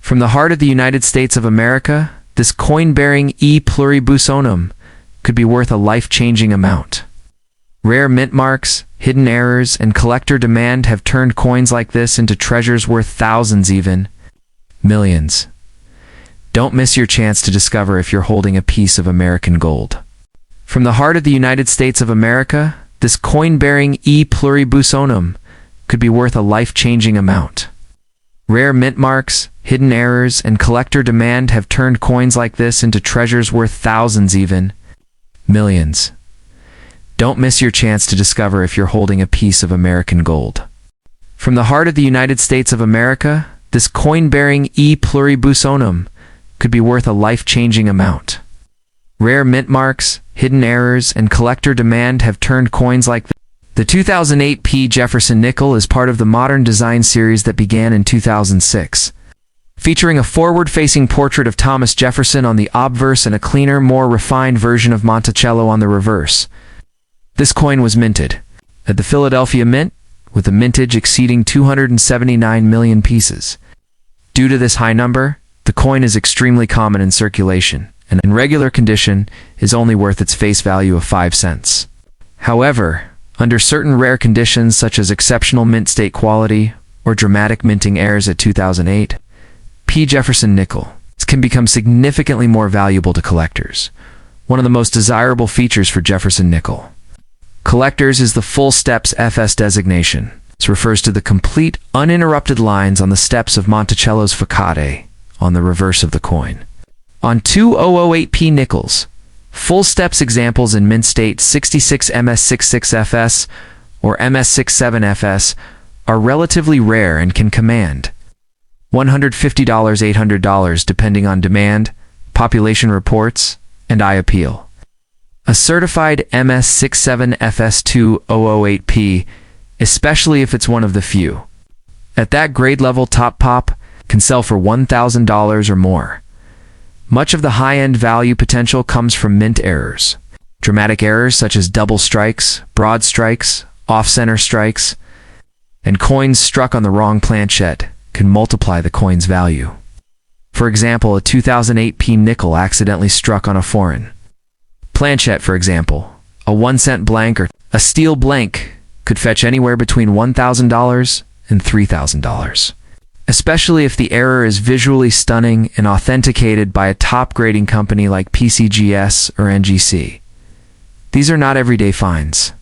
From the heart of the United States of America, this coin-bearing e pluribus unum could be worth a life-changing amount. Rare mint marks, hidden errors, and collector demand have turned coins like this into treasures worth thousands, even millions. Don't miss your chance to discover if you're holding a piece of American gold. From the heart of the United States of America, this coin-bearing e pluribus unum could be worth a life-changing amount. Rare mint marks, hidden errors, and collector demand have turned coins like this into treasures worth thousands, even millions. Don't miss your chance to discover if you're holding a piece of American gold. From the heart of the United States of America, this coin-bearing e pluribus unum could be worth a life-changing amount. Rare mint marks, hidden errors, and collector demand have turned coins like this. The 2008 P. Jefferson nickel is part of the modern design series that began in 2006. Featuring a forward-facing portrait of Thomas Jefferson on the obverse and a cleaner, more refined version of Monticello on the reverse. This coin was minted at the Philadelphia Mint, with a mintage exceeding 279 million pieces. Due to this high number, the coin is extremely common in circulation, and in regular condition is only worth its face value of 5 cents. However, under certain rare conditions such as exceptional mint state quality or dramatic minting errors at 2008, P. Jefferson nickel can become significantly more valuable to collectors. One of the most desirable features for Jefferson nickel collectors is the full steps FS designation. This refers to the complete, uninterrupted lines on the steps of Monticello's facade on the reverse of the coin. On 2008P nickels, full steps examples in mint state 66 MS66FS or MS67FS are relatively rare and can command $150, $800 depending on demand, population reports, and eye appeal. A certified MS67FS2008P, especially if it's one of the few at that grade level top pop, can sell for $1,000 or more. Much of the high-end value potential comes from mint errors. Dramatic errors such as double strikes, broad strikes, off-center strikes, and coins struck on the wrong planchette can multiply the coin's value. For example, a 2008P nickel accidentally struck on a foreign planchette, for example. A 1-cent blank or a steel blank could fetch anywhere between $1,000 and $3,000. Especially if the error is visually stunning and authenticated by a top grading company like PCGS or NGC. These are not everyday finds,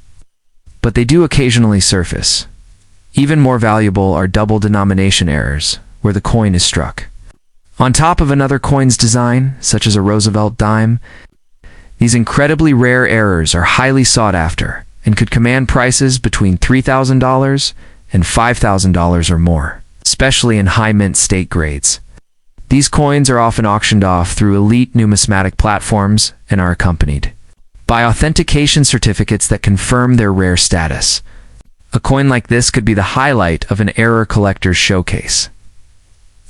but they do occasionally surface. Even more valuable are double denomination errors, where the coin is struck on top of another coin's design, such as a Roosevelt dime. These incredibly rare errors are highly sought after and could command prices between $3,000 and $5,000 or more, especially in high mint state grades. These coins are often auctioned off through elite numismatic platforms and are accompanied by authentication certificates that confirm their rare status. A coin like this could be the highlight of an error collector's showcase.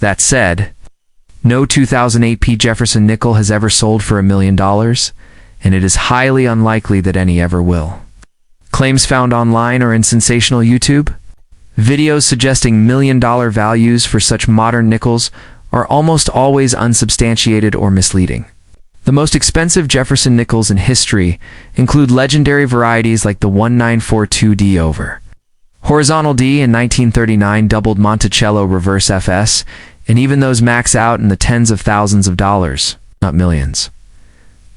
That said, no 2008 P. Jefferson nickel has ever sold for $1 million, and it is highly unlikely that any ever will. Claims found online or in sensational YouTube videos suggesting million-dollar values for such modern nickels are almost always unsubstantiated or misleading. The most expensive Jefferson nickels in history include legendary varieties like the 1942D over horizontal D in 1939 doubled Monticello reverse FS, and even those max out in the tens of thousands of dollars, not millions.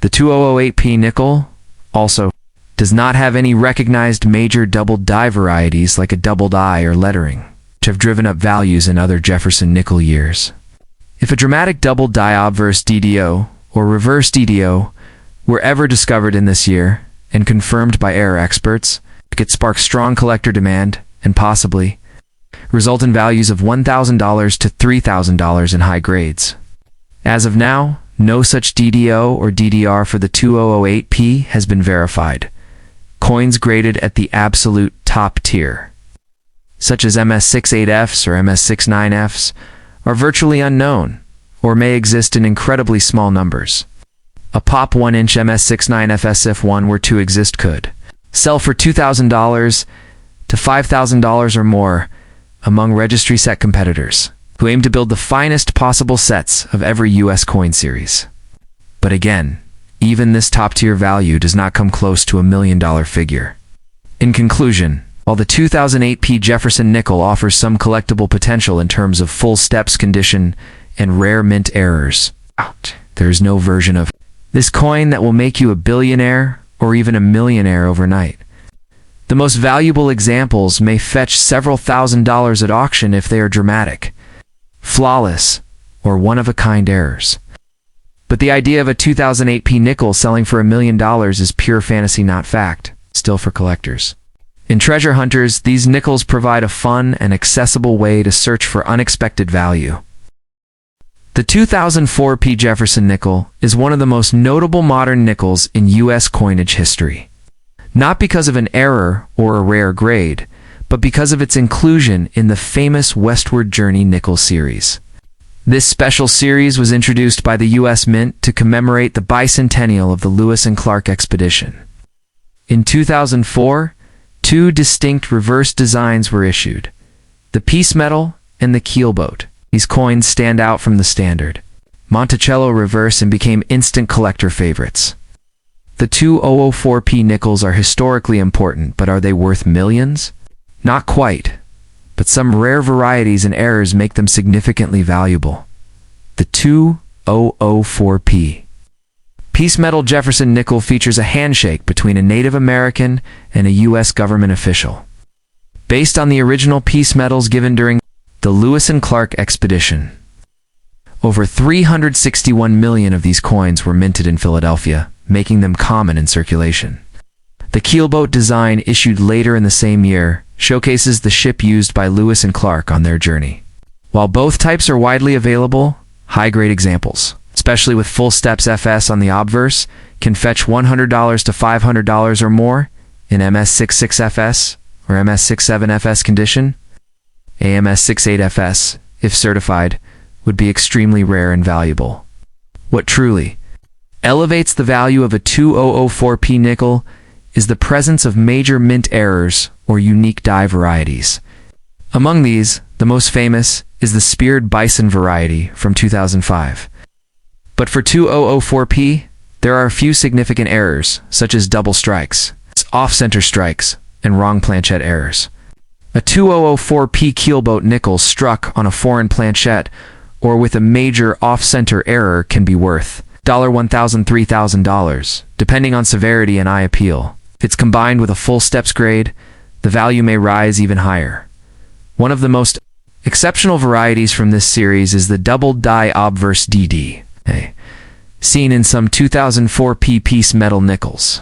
The 2008P nickel also does not have any recognized major double die varieties like a double die or lettering, which have driven up values in other Jefferson nickel years. If a dramatic double die obverse DDO or reverse DDO were ever discovered in this year and confirmed by error experts, it could spark strong collector demand and possibly result in values of $1,000 to $3,000 in high grades. As of now, no such DDO or DDR for the 2008P has been verified. Coins graded at the absolute top tier, such as MS68Fs or MS69Fs, are virtually unknown or may exist in incredibly small numbers. A pop 1-inch MS69FS, if one were to exist, could sell for $2,000 to $5,000 or more among registry set competitors. who aim to build the finest possible sets of every U.S. coin series. But again, even this top-tier value does not come close to $1 million figure. In conclusion, while the 2008 Jefferson nickel offers some collectible potential in terms of full steps condition and rare mint errors, there is no version of this coin that will make you a billionaire or even a millionaire overnight. The most valuable examples may fetch several $1,000s at auction if they are dramatic, flawless, or one-of-a-kind errors. But the idea of a 2008 nickel selling for $1 million is pure fantasy, not fact, still for collectors. In treasure hunters, these nickels provide a fun and accessible way to search for unexpected value. The 2004 Jefferson nickel is one of the most notable modern nickels in U.S. coinage history. Not because of an error or a rare grade, but because of its inclusion in the famous Westward Journey nickel series. This special series was introduced by the U.S. Mint to commemorate the bicentennial of the Lewis and Clark expedition. In 2004, two distinct reverse designs were issued, the piece metal and the keelboat. These coins stand out from the standard Monticello reverse and became instant collector favorites. The 2004 nickels are historically important, but are they worth millions? Not quite, but some rare varieties and errors make them significantly valuable. The 2004 piece metal Jefferson nickel features a handshake between a Native American and a U.S. government official. Based on the original piece metals given during the Lewis and Clark expedition. Over 361 million of these coins were minted in Philadelphia, making them common in circulation. The keelboat design, issued later in the same year, showcases the ship used by Lewis and Clark on their journey. While both types are widely available, high-grade examples, especially with full steps FS on the obverse, can fetch $100 to $500 or more in MS66FS or MS67FS condition. AMS68FS, if certified, would be extremely rare and valuable. What truly elevates the value of a 2004 nickel is the presence of major mint errors or unique die varieties. Among these, the most famous is the speared bison variety from 2005. But for 2004 there are a few significant errors, such as double strikes, off-center strikes, and wrong planchette errors. A 2004 keelboat nickel struck on a foreign planchette or with a major off-center error can be worth $1,000, $3,000, depending on severity and eye appeal. If it's combined with a full steps grade, the value may rise even higher. One of the most exceptional varieties from this series is the double die obverse DD, seen in some 2004 piece metal nickels.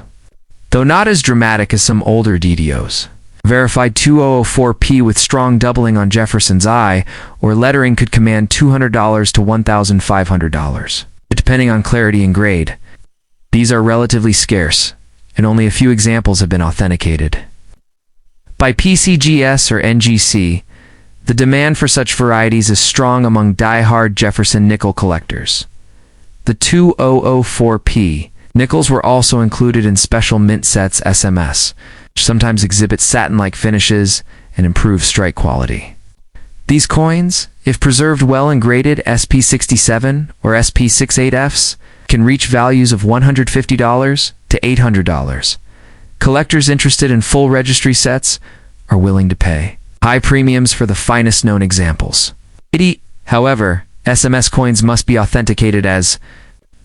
Though not as dramatic as some older DDOs. Verified 2004 with strong doubling on Jefferson's eye or lettering could command $200 to $1,500, depending on clarity and grade. These are relatively scarce, and only a few examples have been authenticated. By PCGS or NGC, the demand for such varieties is strong among die-hard Jefferson nickel collectors. The 2004 nickels were also included in special mint sets SMS, which sometimes exhibit satin-like finishes and improve strike quality. These coins, if preserved well and graded SP67 or SP68Fs, can reach values of $150 to $800. Collectors interested in full registry sets are willing to pay high premiums for the finest known examples. However, SMS coins must be authenticated as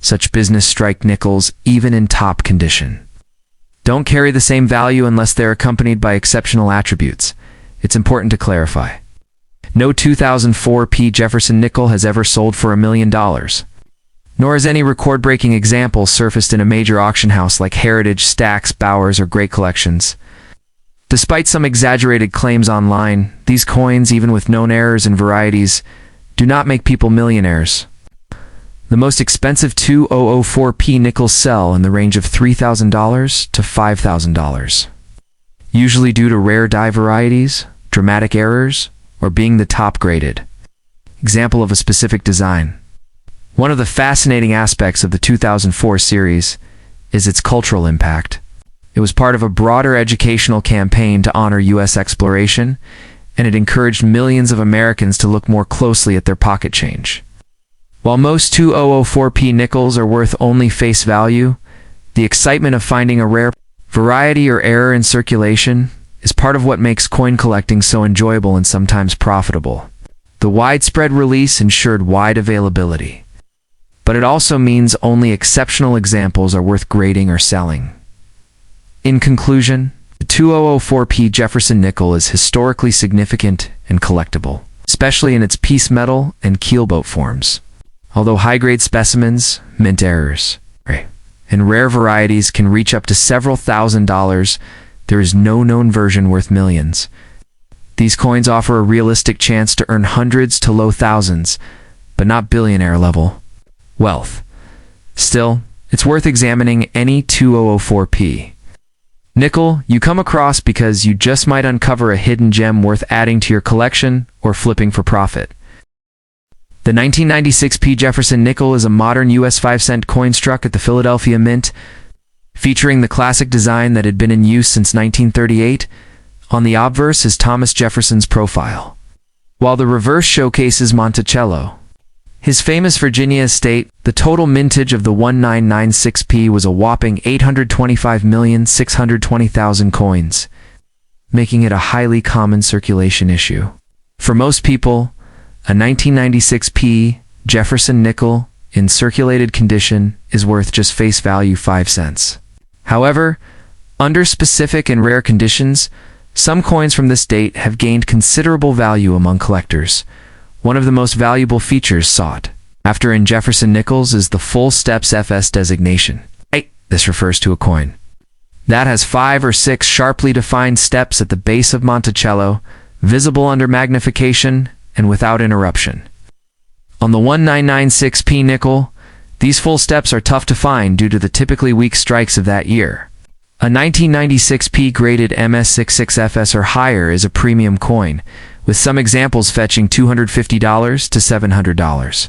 such business strike nickels even in top condition. Don't carry the same value unless they're accompanied by exceptional attributes. It's important to clarify. No 2004 Jefferson nickel has ever sold for $1 million. Nor has any record-breaking example surfaced in a major auction house like Heritage, Stax, Bowers, or Great Collections. Despite some exaggerated claims online, these coins, even with known errors and varieties, do not make people millionaires. The most expensive 2004 nickels sell in the range of $3,000 to $5,000, usually due to rare die varieties, dramatic errors, or being the top graded. Example of a specific design. One of the fascinating aspects of the 2004 series is its cultural impact. It was part of a broader educational campaign to honor U.S. exploration and it encouraged millions of Americans to look more closely at their pocket change. While most 2004p nickels are worth only face value, the excitement of finding a rare variety or error in circulation is part of what makes coin collecting so enjoyable and sometimes profitable. The widespread release ensured wide availability, but it also means only exceptional examples are worth grading or selling. In conclusion, the 2004p Jefferson nickel is historically significant and collectible, especially in its piece metal and keelboat forms. Although high-grade specimens, mint errors, and rare varieties can reach up to several $1,000s, there is no known version worth millions. These coins offer a realistic chance to earn hundreds to low thousands, but not billionaire-level wealth. Still, it's worth examining any 2004p nickel you come across because you just might uncover a hidden gem worth adding to your collection or flipping for profit. The 1996p Jefferson nickel is a modern US 5-cent coin struck at the Philadelphia Mint, featuring the classic design that had been in use since 1938. On the obverse is Thomas Jefferson's profile, while the reverse showcases Monticello, his famous Virginia estate. The total mintage of the 1996p was a whopping 825,620,000 coins, making it a highly common circulation issue. For most people, a 1996p Jefferson nickel in circulated condition is worth just face value 5 cents. However, under specific and rare conditions, some coins from this date have gained considerable value among collectors. One of the most valuable features sought after in Jefferson nickels is the full steps FS designation. This refers to a coin that has 5 or 6 sharply defined steps at the base of Monticello, visible under magnification and without interruption. On the 1996p nickel, these full steps are tough to find due to the typically weak strikes of that year. A 1996p graded MS66FS or higher is a premium coin, with some examples fetching $250 to $700.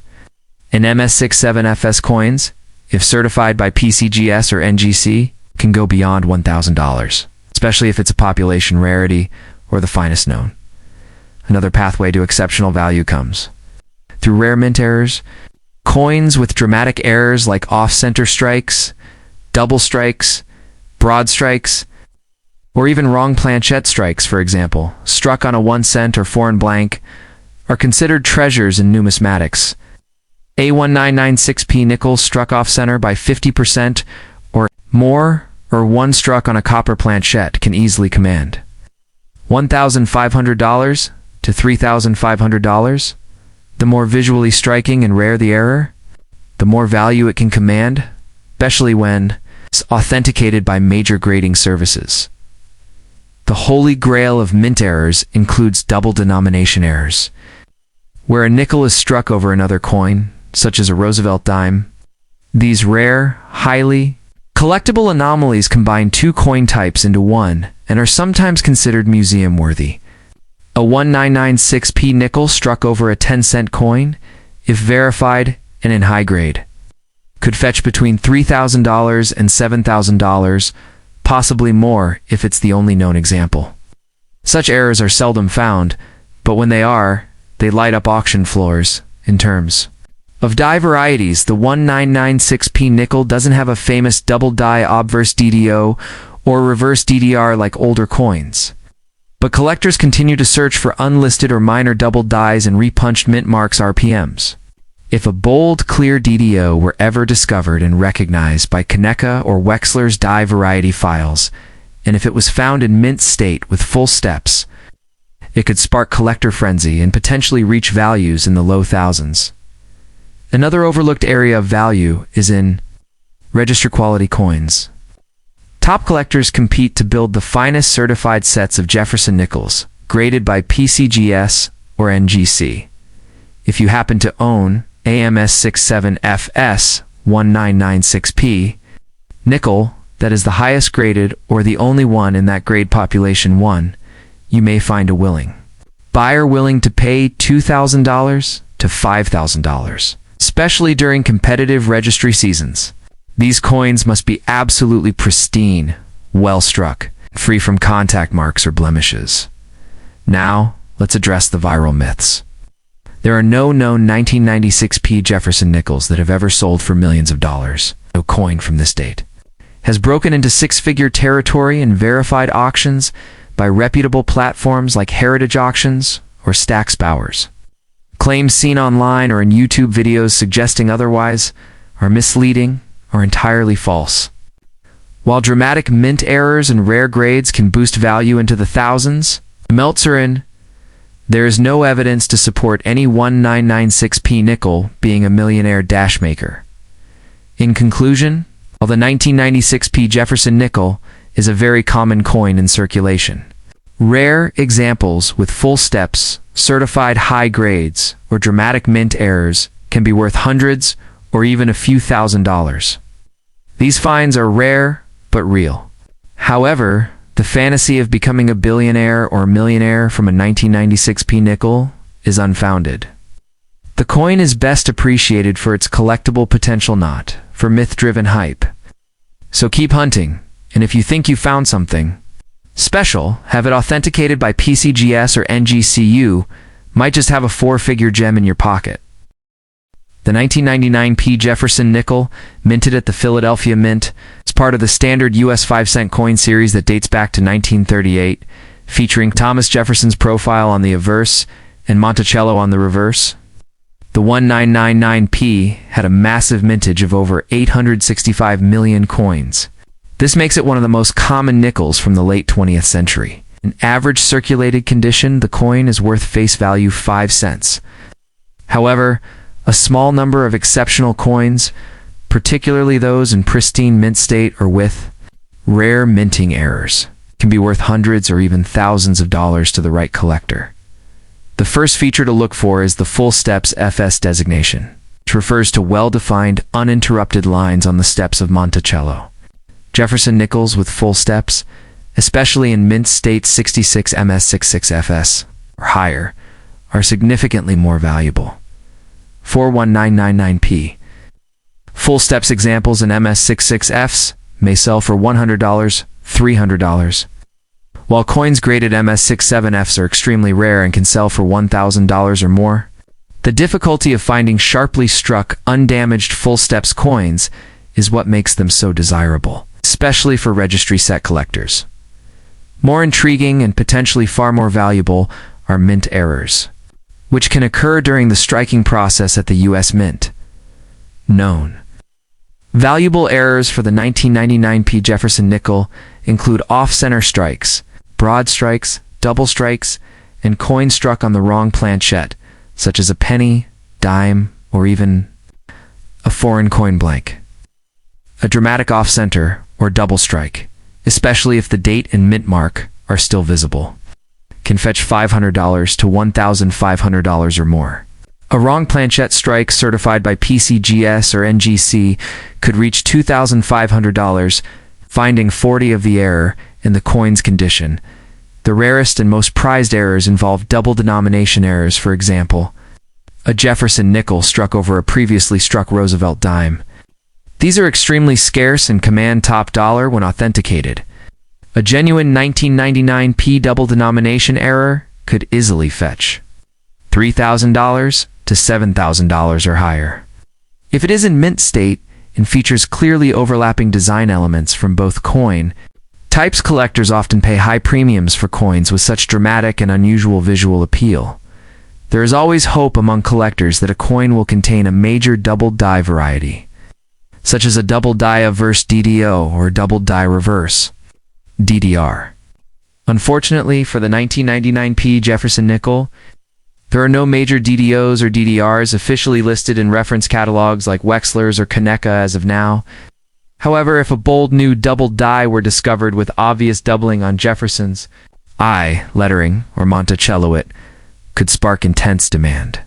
And MS67FS coins, if certified by PCGS or NGC, can go beyond $1,000, especially if it's a population rarity or the finest known. Another pathway to exceptional value comes through rare mint errors. Coins with dramatic errors like off-center strikes, double strikes, broad strikes, or even wrong planchette strikes, for example, struck on a 1 cent or foreign blank, are considered treasures in numismatics. A 1996p nickel struck off-center by 50% or more, or one struck on a copper planchette can easily command $1,500 to $3,500. The more visually striking and rare the error, the more value it can command, especially when it's authenticated by major grading services. The holy grail of mint errors includes double denomination errors, where a nickel is struck over another coin, such as a Roosevelt dime. These rare, highly collectible anomalies combine 2 coin types into one and are sometimes considered museum-worthy. A 1996p nickel struck over a 10-cent coin, if verified and in high grade, could fetch between $3,000 and $7,000, possibly more if it's the only known example. Such errors are seldom found, but when they are, they light up auction floors. In terms of die varieties, the 1996p nickel doesn't have a famous double die obverse DDO or reverse DDR like older coins. But collectors continue to search for unlisted or minor double dies and repunched mint marks RPMs. If a bold, clear DDO were ever discovered and recognized by Kaneka or Wexler's die variety files, and if it was found in mint state with full steps, it could spark collector frenzy and potentially reach values in the low thousands. Another overlooked area of value is in register quality coins. Top collectors compete to build the finest certified sets of Jefferson nickels, graded by PCGS or NGC. If you happen to own AMS67FS 1996p nickel that is the highest graded or the only one in that grade population 1, you may find a willing buyer willing to pay $2,000 to $5,000, especially during competitive registry seasons. These coins must be absolutely pristine, well struck, free from contact marks or blemishes. Now, let's address the viral myths. There are no known 1996 Jefferson nickels that have ever sold for millions of dollars. No coin from this date has broken into six-figure territory in verified auctions by reputable platforms like Heritage Auctions or Stack's Bowers. Claims seen online or in YouTube videos suggesting otherwise are misleading or entirely false. While dramatic mint errors and rare grades can boost value into the thousands, there is no evidence to support any 1996 nickel being a millionaire dash maker. In conclusion, while the 1996 Jefferson nickel is a very common coin in circulation, rare examples with full steps, certified high grades, or dramatic mint errors can be worth hundreds or even a few $1,000s. These finds are rare but real. However, the fantasy of becoming a billionaire or millionaire from a 1996 nickel is unfounded. The coin is best appreciated for its collectible potential, not for myth-driven hype. So keep hunting, and if you think you found something special, have it authenticated by PCGS or NGCU, might just have a four-figure gem in your pocket. The 1999 Jefferson nickel, minted at the Philadelphia Mint, is part of the standard US 5-cent coin series that dates back to 1938, featuring Thomas Jefferson's profile on the obverse and Monticello on the reverse. The 1999 had a massive mintage of over 865 million coins. This makes it one of the most common nickels from the late 20th century. In average circulated condition, the coin is worth face value 5 cents. However, a small number of exceptional coins, particularly those in pristine mint state or with rare minting errors, can be worth hundreds or even thousands of dollars to the right collector. The first feature to look for is the full steps FS designation, which refers to well-defined, uninterrupted lines on the steps of Monticello. Jefferson nickels with full steps, especially in mint state 66 MS66 FS or higher, are significantly more valuable. 41999 Full steps examples in MS66Fs may sell for $100, $300. While coins graded MS67Fs are extremely rare and can sell for $1,000 or more, the difficulty of finding sharply struck, undamaged full steps coins is what makes them so desirable, especially for registry set collectors. More intriguing and potentially far more valuable are mint errors, which can occur during the striking process at the U.S. Mint. Known valuable errors for the 1999 Jefferson nickel include off-center strikes, broad strikes, double strikes, and coins struck on the wrong planchette, such as a penny, dime, or even a foreign coin blank. A dramatic off-center or double strike, especially if the date and mint mark are still visible, can fetch $500 to $1,500 or more. A wrong planchette strike certified by PCGS or NGC could reach $2,500, finding 40 of the error in the coin's condition. The rarest and most prized errors involve double denomination errors, for example, a Jefferson nickel struck over a previously struck Roosevelt dime. These are extremely scarce and command top dollar when authenticated. A genuine 1999 double denomination error could easily fetch $3,000 to $7,000 or higher. If it is in mint state and features clearly overlapping design elements from both coin types, collectors often pay high premiums for coins with such dramatic and unusual visual appeal. There is always hope among collectors that a coin will contain a major double die variety, such as a double die averse DDO or a double die reverse DDR. Unfortunately for the 1999 Jefferson nickel, there are no major DDOs or DDRs officially listed in reference catalogs like Wexler's or Kaneka as of now. However, if a bold new double die were discovered with obvious doubling on Jefferson's I lettering or Monticello, it could spark intense demand.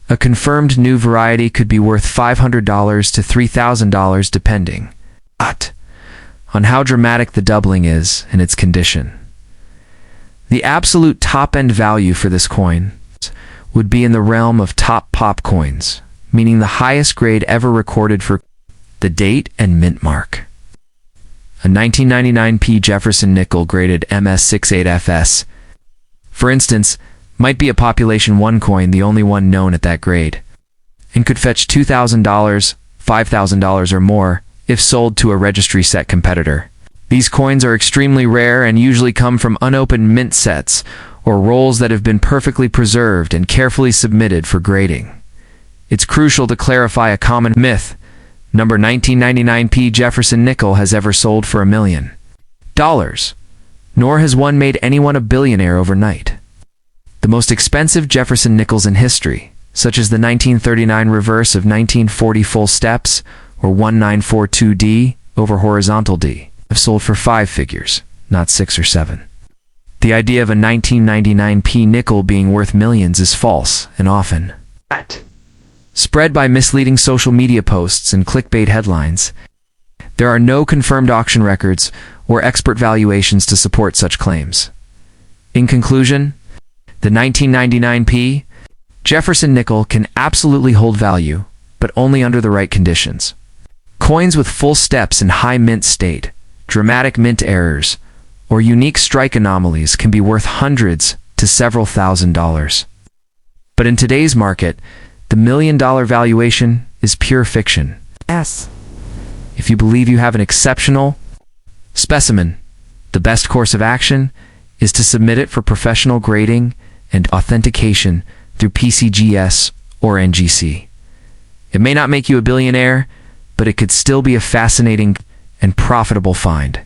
A confirmed new variety could be worth $500 to $3,000 depending on how dramatic the doubling is and its condition. The absolute top-end value for this coin would be in the realm of top pop coins, meaning the highest grade ever recorded for the date and mint mark. A 1999 Jefferson nickel graded MS68FS. For instance, Might be a population 1 coin, the only one known at that grade, and could fetch $2,000, $5,000 or more if sold to a registry set competitor. These coins are extremely rare and usually come from unopened mint sets or rolls that have been perfectly preserved and carefully submitted for grading. It's crucial to clarify a common myth. Number 1999p Jefferson nickel has ever sold for $1 million. Nor has one made anyone a billionaire overnight. The most expensive Jefferson nickels in history, such as the 1939 reverse of 1940 full steps or 1942D over horizontal D, have sold for 5 figures, not 6 or 7. The idea of a 1999p nickel being worth millions is false and often spread by misleading social media posts and clickbait headlines. There are no confirmed auction records or expert valuations to support such claims. In conclusion, the 1999p Jefferson nickel can absolutely hold value, but only under the right conditions. Coins with full steps in high mint state, dramatic mint errors, or unique strike anomalies can be worth hundreds to several $1,000s. But in today's market, the $1 million valuation is pure fiction. If you believe you have an exceptional specimen, the best course of action is to submit it for professional grading and authentication through PCGS or NGC. It may not make you a billionaire, but it could still be a fascinating and profitable find.